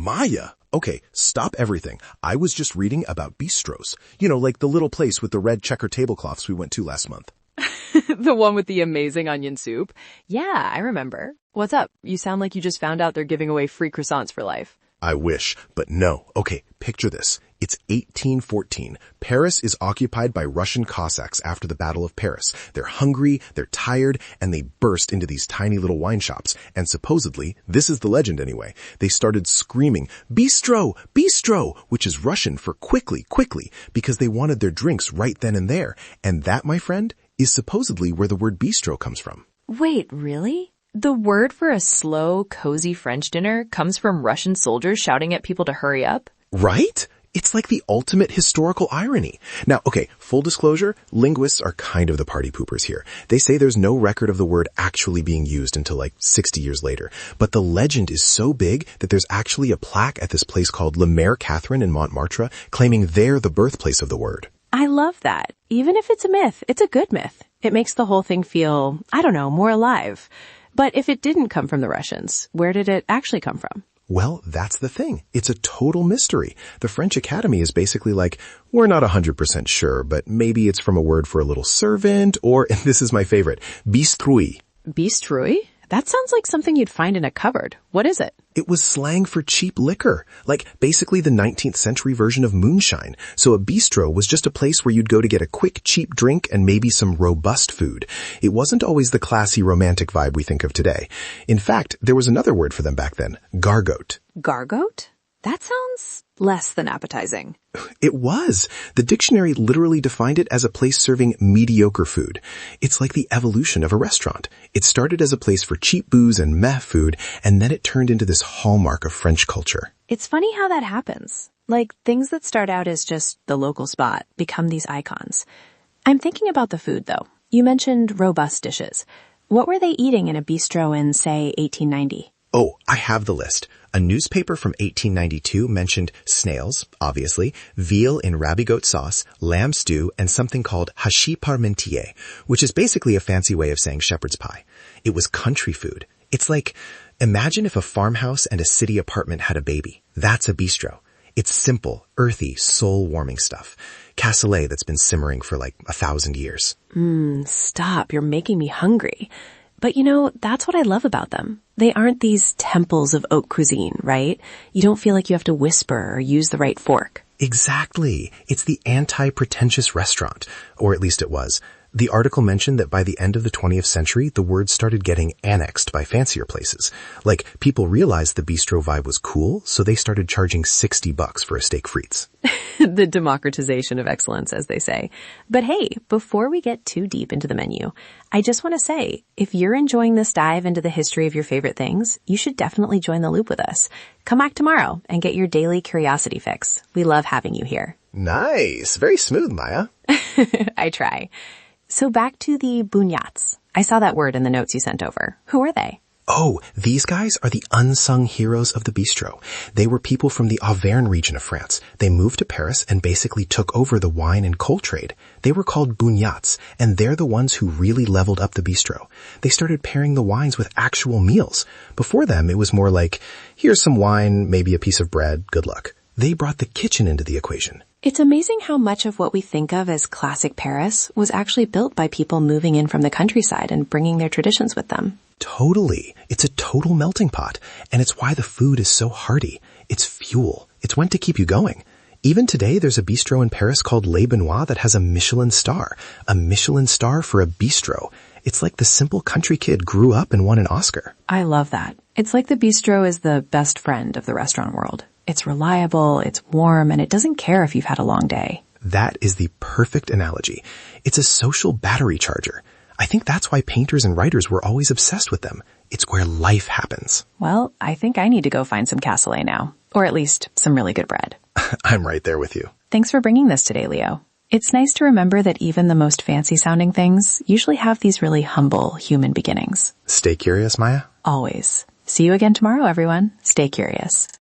Maya! Okay, stop everything. I was just reading about bistros. You know, like the little place with the red checker tablecloths we went to last month. The one with the amazing onion soup? Yeah, I remember. What's up? You sound like you just found out they're giving away free croissants for life. I wish, but no. Okay, picture this. It's 1814. Paris is occupied by Russian Cossacks after the Battle of Paris. They're hungry, they're tired, and they burst into these tiny little wine shops. And supposedly, this is the legend anyway, they started screaming, "Bistro! Bistro!" which is Russian for quickly, quickly, because they wanted their drinks right then and there. And that, my friend, is supposedly where the word bistro comes from. Wait, really? The word for a slow, cozy French dinner comes from Russian soldiers shouting at people to hurry up? Right? It's like the ultimate historical irony. Now, okay, full disclosure, linguists are kind of the party poopers here. They say there's no record of the word actually being used until like 60 years later. But the legend is so big that there's actually a plaque at this place called Le Mère Catherine in Montmartre claiming they're the birthplace of the word. I love that. Even if it's a myth, it's a good myth. It makes the whole thing feel, I don't know, more alive. But if it didn't come from the Russians, where did it actually come from? Well, that's the thing. It's a total mystery. The French Academy is basically like, we're not 100% sure, but maybe it's from a word for a little servant, or, and this is my favorite, bistrui. Bistrui? That sounds like something you'd find in a cupboard. What is it? It was slang for cheap liquor, like basically the 19th century version of moonshine. So a bistro was just a place where you'd go to get a quick, cheap drink and maybe some robust food. It wasn't always the classy, romantic vibe we think of today. In fact, there was another word for them back then, gargote. Gargote? That sounds less than appetizing. It was. The dictionary literally defined it as a place serving mediocre food. It's like the evolution of a restaurant. It started as a place for cheap booze and meh food, and then it turned into this hallmark of French culture. It's funny how that happens. Like, things that start out as just the local spot become these icons. I'm thinking about the food, though. You mentioned robust dishes. What were they eating in a bistro in, say, 1890? Oh, I have the list. A newspaper from 1892 mentioned snails, obviously, veal in rabigote sauce, lamb stew, and something called hachis parmentier, which is basically a fancy way of saying shepherd's pie. It was country food. It's like, imagine if a farmhouse and a city apartment had a baby. That's a bistro. It's simple, earthy, soul-warming stuff. Cassoulet that's been simmering for like 1,000 years. Stop. You're making me hungry. But you know, that's what I love about them. They aren't these temples of haute cuisine, right? You don't feel like you have to whisper or use the right fork. Exactly. It's the anti-pretentious restaurant, or at least it was. The article mentioned that by the end of the 20th century, the word started getting annexed by fancier places. Like, people realized the bistro vibe was cool, so they started charging $60 for a steak frites. The democratization of excellence, as they say. But hey, before we get too deep into the menu, I just want to say, if you're enjoying this dive into the history of your favorite things, you should definitely join the loop with us. Come back tomorrow and get your daily curiosity fix. We love having you here. Nice. Very smooth, Maya. I try. So back to the bougnats. I saw that word in the notes you sent over. Who are they? Oh, these guys are the unsung heroes of the bistro. They were people from the Auvergne region of France. They moved to Paris and basically took over the wine and coal trade. They were called bougnats, and they're the ones who really leveled up the bistro. They started pairing the wines with actual meals. Before them, it was more like, here's some wine, maybe a piece of bread, good luck. They brought the kitchen into the equation. It's amazing how much of what we think of as classic Paris was actually built by people moving in from the countryside and bringing their traditions with them. Totally. It's a total melting pot. And it's why the food is so hearty. It's fuel. It's meant to keep you going. Even today, there's a bistro in Paris called Les Benoît that has a Michelin star. A Michelin star for a bistro. It's like the simple country kid grew up and won an Oscar. I love that. It's like the bistro is the best friend of the restaurant world. It's reliable, it's warm, and it doesn't care if you've had a long day. That is the perfect analogy. It's a social battery charger. I think that's why painters and writers were always obsessed with them. It's where life happens. Well, I think I need to go find some cassoulet now. Or at least some really good bread. I'm right there with you. Thanks for bringing this today, Leo. It's nice to remember that even the most fancy-sounding things usually have these really humble human beginnings. Stay curious, Maya. Always. See you again tomorrow, everyone. Stay curious.